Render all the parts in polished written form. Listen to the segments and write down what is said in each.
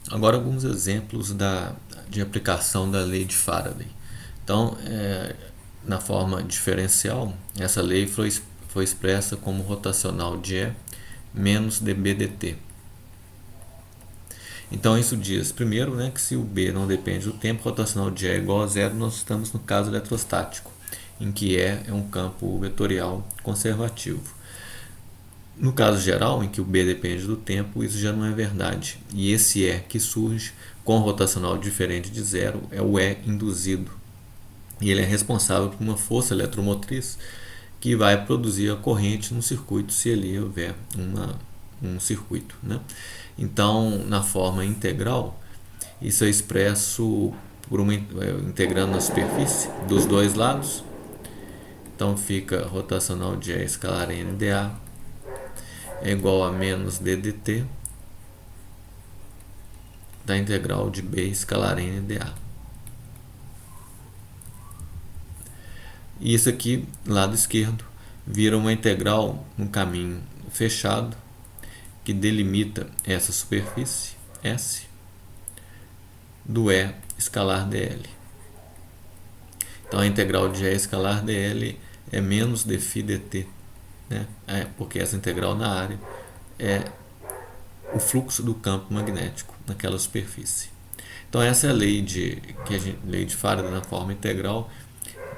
Agora alguns exemplos de aplicação da lei de Faraday. Então, na forma diferencial, essa lei foi expressa como rotacional de E menos dB/dt. Então isso diz, primeiro, né, que se o B não depende do tempo, rotacional de E é igual a zero, nós estamos no caso eletrostático, em que E é um campo vetorial conservativo. No caso geral, em que o B depende do tempo, isso já não é verdade. E esse E que surge com rotacional diferente de zero é o E induzido. E ele é responsável por uma força eletromotriz que vai produzir a corrente no circuito se ali houver um circuito, né? Então, na forma integral, isso é expresso integrando a superfície dos dois lados. Então fica rotacional de E escalar N dA é igual a menos ddt da integral de B escalar N dA. E isso aqui, lado esquerdo, vira uma integral no caminho fechado que delimita essa superfície S do E escalar dl. Então a integral de E escalar dl é menos dφ dt, né? Porque essa integral na área é o fluxo do campo magnético naquela superfície. Então essa é a lei lei de Faraday na forma integral,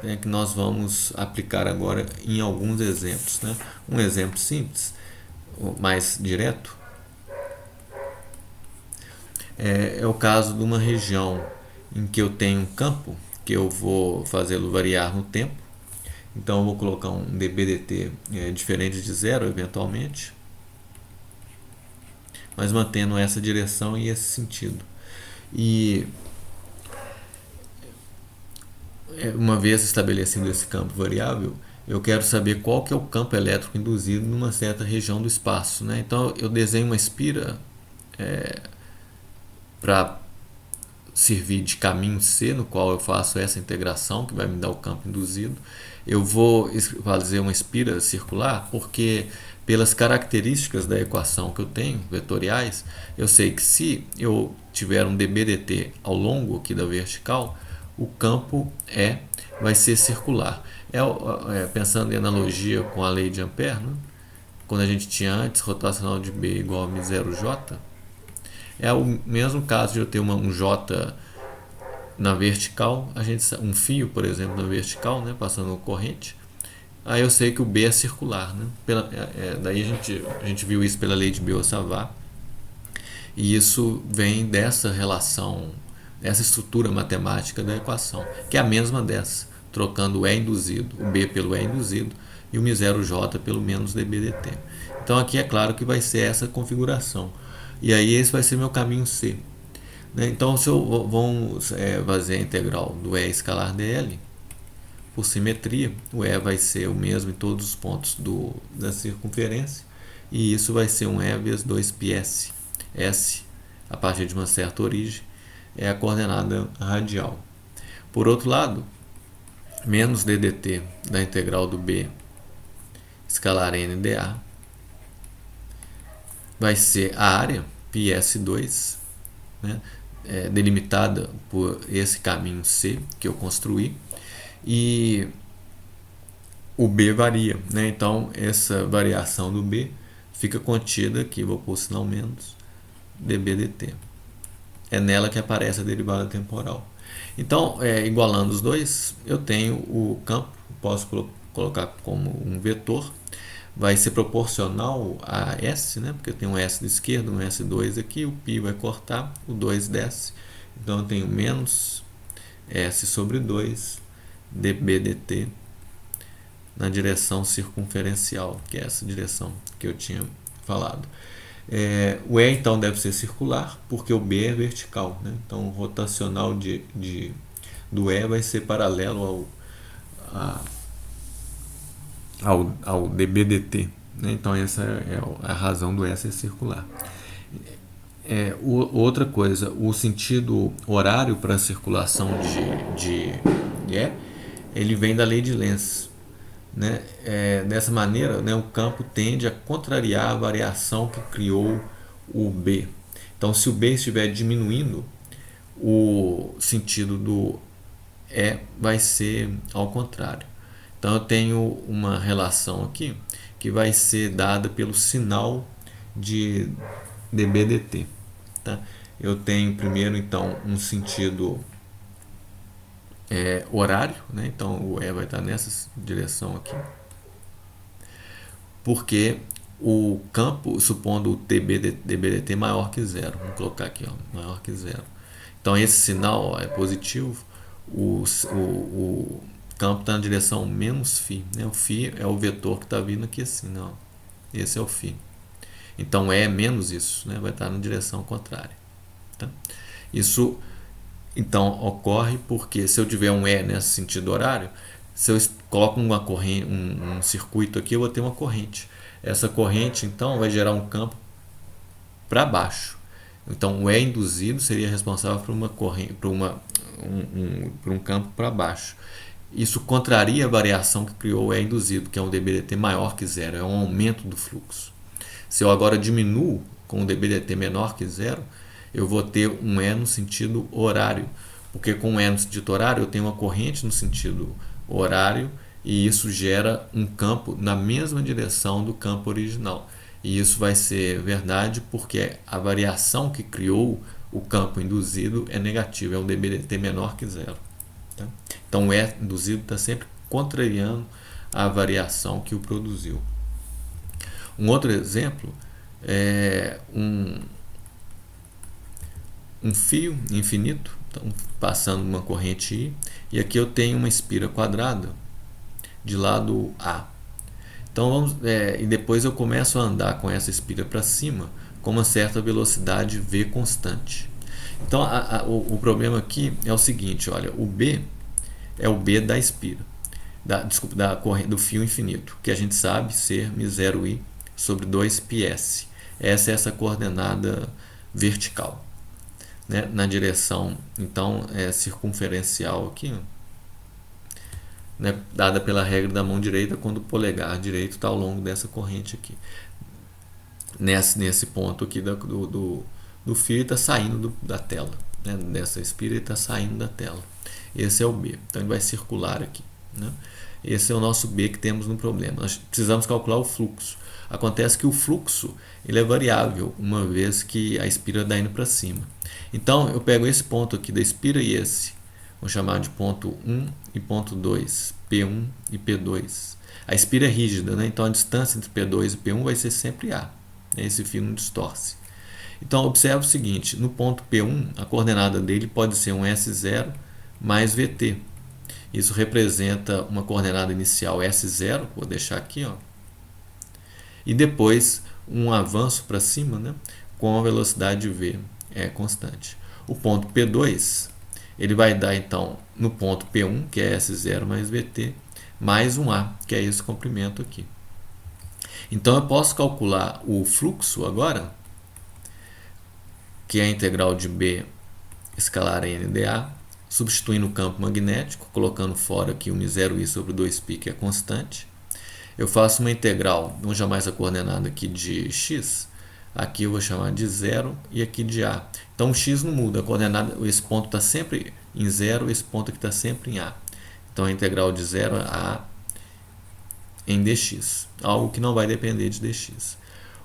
né, que nós vamos aplicar agora em alguns exemplos, né? Um exemplo simples, mais direto, é o caso de uma região em que eu tenho um campo que eu vou fazê-lo variar no tempo. Então eu vou colocar um dB/dt diferente de zero eventualmente, mas mantendo essa direção e esse sentido. E uma vez estabelecido esse campo variável, eu quero saber qual que é o campo elétrico induzido numa certa região do espaço, né? Então eu desenho uma espira para servir de caminho C, no qual eu faço essa integração que vai me dar o campo induzido. Eu vou fazer uma espira circular porque, pelas características da equação que eu tenho, vetoriais, eu sei que se eu tiver um dB/dt ao longo aqui da vertical, o campo vai ser circular. Pensando em analogia com a lei de Ampère, né? Quando a gente tinha antes rotacional de B igual a μ0j, é o mesmo caso de eu ter um J na vertical, um fio, por exemplo, na vertical, né, passando corrente. Aí eu sei que o B é circular, né? Daí a gente viu isso pela lei de Biot-Savart, e isso vem dessa relação, dessa estrutura matemática da equação, que é a mesma dessa, trocando o E induzido, o B pelo E induzido e o μ0j pelo menos dB/dt. Então aqui é claro que vai ser essa configuração. E aí esse vai ser meu caminho C. Então se vamos fazer a integral do E escalar dl, por simetria, o E vai ser o mesmo em todos os pontos da circunferência, e isso vai ser um E vezes 2πs. S, a partir de uma certa origem, é a coordenada radial. Por outro lado, menos ddt da integral do B escalar N dA vai ser a área, πs2, né, delimitada por esse caminho C que eu construí, e o B varia, né? Então essa variação do B fica contida aqui, vou pôr sinal menos, dB/dt. É nela que aparece a derivada temporal. Então, igualando os dois, eu tenho o campo, posso colocar como um vetor, vai ser proporcional a S, né? Porque eu tenho um S da esquerda, um S2 aqui, o π vai cortar, o 2 desce, então eu tenho menos S sobre 2 dB/dt na direção circunferencial, que é essa direção que eu tinha falado. O E então deve ser circular, porque o B é vertical, né? Então o rotacional do E vai ser paralelo ao dB/dt, né? Então essa é a razão do E ser circular. Outra coisa, o sentido horário para a circulação de E, ele vem da lei de Lenz, né? Dessa maneira, né, o campo tende a contrariar a variação que criou o B. Então, se o B estiver diminuindo, o sentido do E vai ser ao contrário. Então, eu tenho uma relação aqui que vai ser dada pelo sinal de dB/dt. Tá? Eu tenho primeiro, então, um sentido horário, né? Então o E vai estar nessa direção aqui, porque o campo, supondo o dBdt maior que zero, vamos colocar aqui, ó, maior que zero. Então esse sinal, ó, é positivo, o campo está na direção menos φ, né? O φ é o vetor que está vindo aqui assim, não? Esse é o φ. Então é menos isso, né? Vai estar na direção contrária. Tá? Isso então ocorre porque se eu tiver um E nesse sentido horário, se eu coloco uma corrente, um circuito aqui, eu vou ter uma corrente. Essa corrente então vai gerar um campo para baixo. Então o E induzido seria responsável por uma corrente, por um campo para baixo. Isso contraria a variação que criou o E induzido, que é um dBdt maior que zero, é um aumento do fluxo. Se eu agora diminuo com o dBdt menor que zero, eu vou ter um E no sentido horário, porque com E no sentido horário eu tenho uma corrente no sentido horário e isso gera um campo na mesma direção do campo original. E isso vai ser verdade porque a variação que criou o campo induzido é negativa, é um dBdt menor que zero. Tá? Então o E induzido está sempre contrariando a variação que o produziu. Um outro exemplo é um fio infinito, então, passando uma corrente I, e aqui eu tenho uma espira quadrada de lado A. Então e depois eu começo a andar com essa espira para cima com uma certa velocidade V constante. Então o problema aqui é o seguinte, olha, o B é o B da espira, da corrente do fio infinito, que a gente sabe ser μ0I sobre 2πs. Essa é essa coordenada vertical, né, na direção então circunferencial aqui, né, dada pela regra da mão direita quando o polegar direito está ao longo dessa corrente aqui. Nesse ponto aqui do fio está saindo da tela, né, dessa espira está saindo da tela. Esse é o B, então ele vai circular aqui, né? Esse é o nosso B que temos no problema. Nós precisamos calcular o fluxo. Acontece que o fluxo ele é variável, uma vez que a espira está indo para cima. Então, eu pego esse ponto aqui da espira e esse. Vou chamar de ponto 1 e ponto 2, P1 e P2. A espira é rígida, né? Então a distância entre P2 e P1 vai ser sempre A. Esse fio não distorce. Então, observe o seguinte, no ponto P1, a coordenada dele pode ser um S0 mais VT. Isso representa uma coordenada inicial S0, vou deixar aqui, ó, e depois um avanço para cima, né, com a velocidade V constante. O ponto P2 ele vai dar então no ponto P1, que é S0 mais VT, mais um A, que é esse comprimento aqui. Então eu posso calcular o fluxo agora, que é a integral de B escalar n dA, substituindo o campo magnético, colocando fora aqui o μ0I sobre 2π, que é constante. Eu faço uma integral, vamos chamar essa coordenada aqui de x, aqui eu vou chamar de 0 e aqui de A. Então o x não muda, a coordenada, esse ponto está sempre em 0, esse ponto aqui está sempre em A. Então a integral de 0 a A em dx, algo que não vai depender de dx.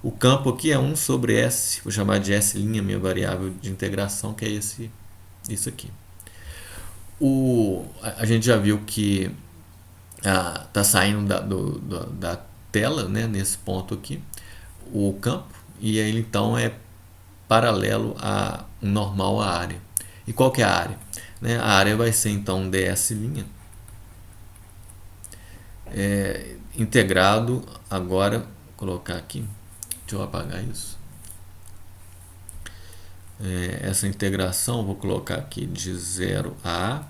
O campo aqui é 1 sobre S, vou chamar de S', minha variável de integração, que é isso aqui. A gente já viu que está saindo da tela, né, nesse ponto aqui, o campo, e ele então é paralelo a normal à área. E qual que é a área? Né, a área vai ser então ds', integrado, agora, vou colocar aqui, deixa eu apagar isso. Essa integração, vou colocar aqui de 0 a A,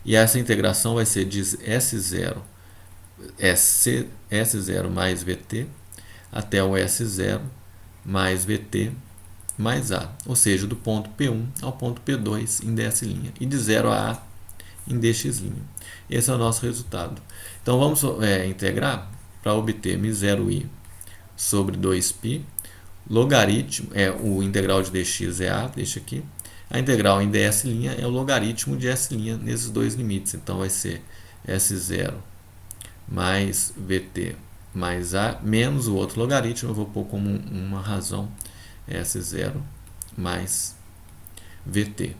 e essa integração vai ser de S0, S0 mais VT, até o S0 mais VT mais A, ou seja, do ponto P1 ao ponto P2 em ds', e de 0 a A em dx'. Esse é o nosso resultado. Então vamos integrar para obter μ0I sobre 2π, logaritmo, o integral de dx é a, deixa aqui. A integral em ds' é o logaritmo de s' nesses dois limites. Então vai ser S0 mais VT mais A menos o outro logaritmo. Eu vou pôr como uma razão S0 mais VT.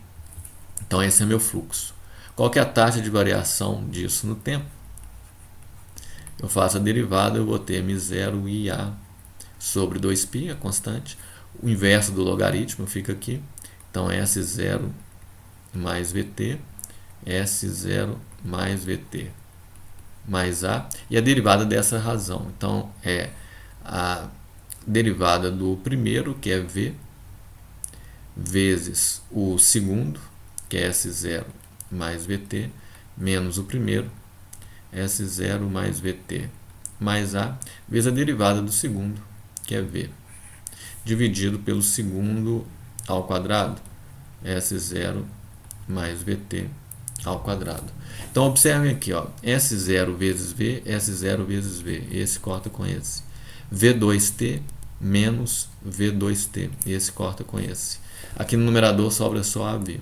Então esse é meu fluxo. Qual que é a taxa de variação disso no tempo? Eu faço a derivada, eu vou ter M0 IA sobre 2π, a constante. O inverso do logaritmo fica aqui. Então S0 mais VT, S0 mais VT mais A, e a derivada dessa razão. Então é a derivada do primeiro, que é V, vezes o segundo, que é S0 mais VT, menos o primeiro, S0 mais VT mais A, vezes a derivada do segundo, que é V, dividido pelo segundo ao quadrado, S0 mais VT ao quadrado. Então observem aqui, ó, S0 vezes V, S0 vezes V, esse corta com esse. V2T menos V2T, esse corta com esse. Aqui no numerador sobra só AB.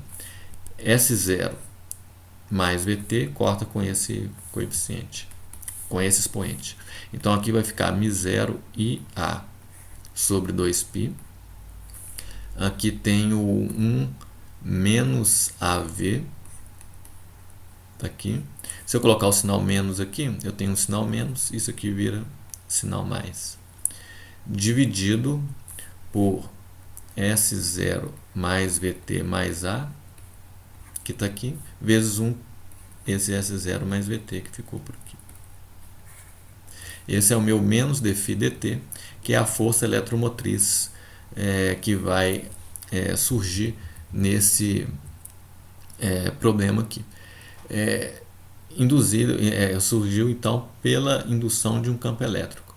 S0 mais VT corta com esse coeficiente, com esse expoente. Então aqui vai ficar μ0 e A sobre 2π. Aqui tenho 1 menos AV. Tá aqui. Se eu colocar o sinal menos aqui, eu tenho um sinal menos, isso aqui vira sinal mais. Dividido por S0 mais VT mais A, que está aqui, vezes 1, esse S0 mais VT que ficou por aqui. Esse é o meu menos dφ dt, que é a força eletromotriz que vai surgir nesse problema aqui. Surgiu então pela indução de um campo elétrico.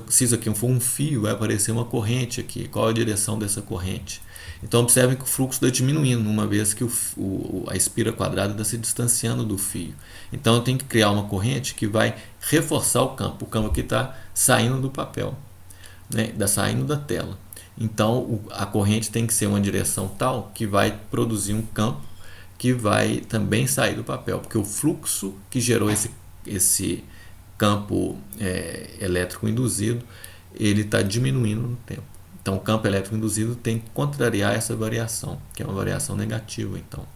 Se isso aqui for um fio, vai aparecer uma corrente aqui. Qual é a direção dessa corrente? Então observem que o fluxo está diminuindo, uma vez que a espira quadrada está se distanciando do fio. Então eu tenho que criar uma corrente que vai reforçar o campo. O campo aqui está saindo do papel, né? Está saindo da tela. Então a corrente tem que ser uma direção tal que vai produzir um campo que vai também sair do papel, porque o fluxo que gerou esse campo elétrico induzido, ele está diminuindo no tempo. Então o campo elétrico induzido tem que contrariar essa variação, que é uma variação negativa. Então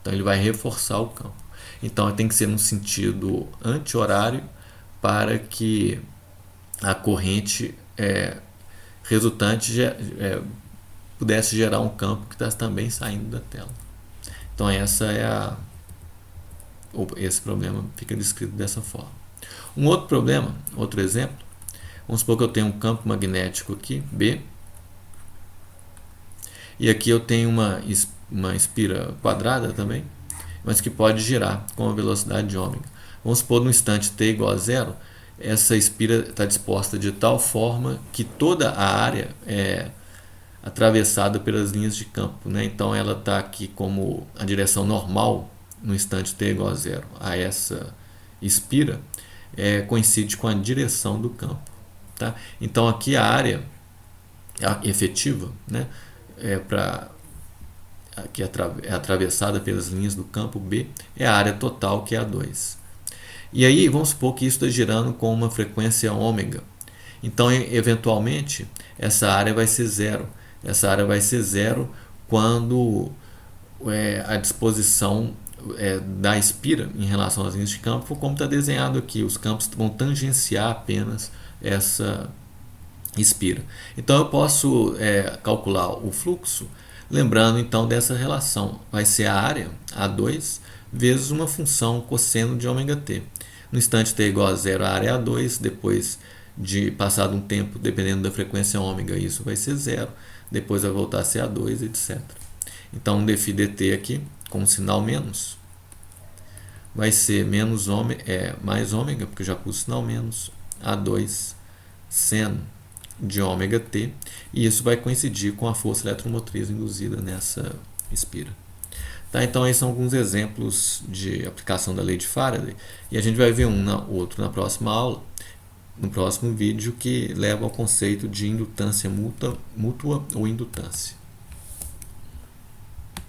ele vai reforçar o campo. Então tem que ser no sentido anti-horário para que a corrente resultante pudesse gerar um campo que está também saindo da tela. Então esse problema fica descrito dessa forma. Um outro problema, outro exemplo, vamos supor que eu tenho um campo magnético aqui, B, e aqui eu tenho uma espira quadrada também, mas que pode girar com a velocidade de ômega. Vamos supor no instante t igual a zero, essa espira está disposta de tal forma que toda a área é atravessada pelas linhas de campo, né? Então ela está aqui como a direção normal no instante t igual a zero a essa espira coincide com a direção do campo, tá? Então aqui a área efetiva, né, que é atravessada pelas linhas do campo B, é a área total, que é a 2. E aí vamos supor que isso está girando com uma frequência ômega. Então eventualmente essa área vai ser zero. Essa área vai ser zero quando a disposição da espira em relação às linhas de campo for como está desenhado aqui. Os campos vão tangenciar apenas essa espira. Então eu posso calcular o fluxo lembrando então dessa relação. Vai ser a área, A2, vezes uma função cosseno de ômega t. No instante t igual a zero, a área é A2, depois de passado um tempo, dependendo da frequência ômega, isso vai ser zero, depois vai voltar a ser A2, etc. Então, um dφ dt aqui, com um sinal menos, vai ser menos mais ômega, porque eu já pus sinal menos, A2 seno de ômega t, e isso vai coincidir com a força eletromotriz induzida nessa espira. Tá, então, esses são alguns exemplos de aplicação da lei de Faraday, e a gente vai ver outro na próxima aula. no próximo vídeo, que leva ao conceito de indutância mútua ou indutância.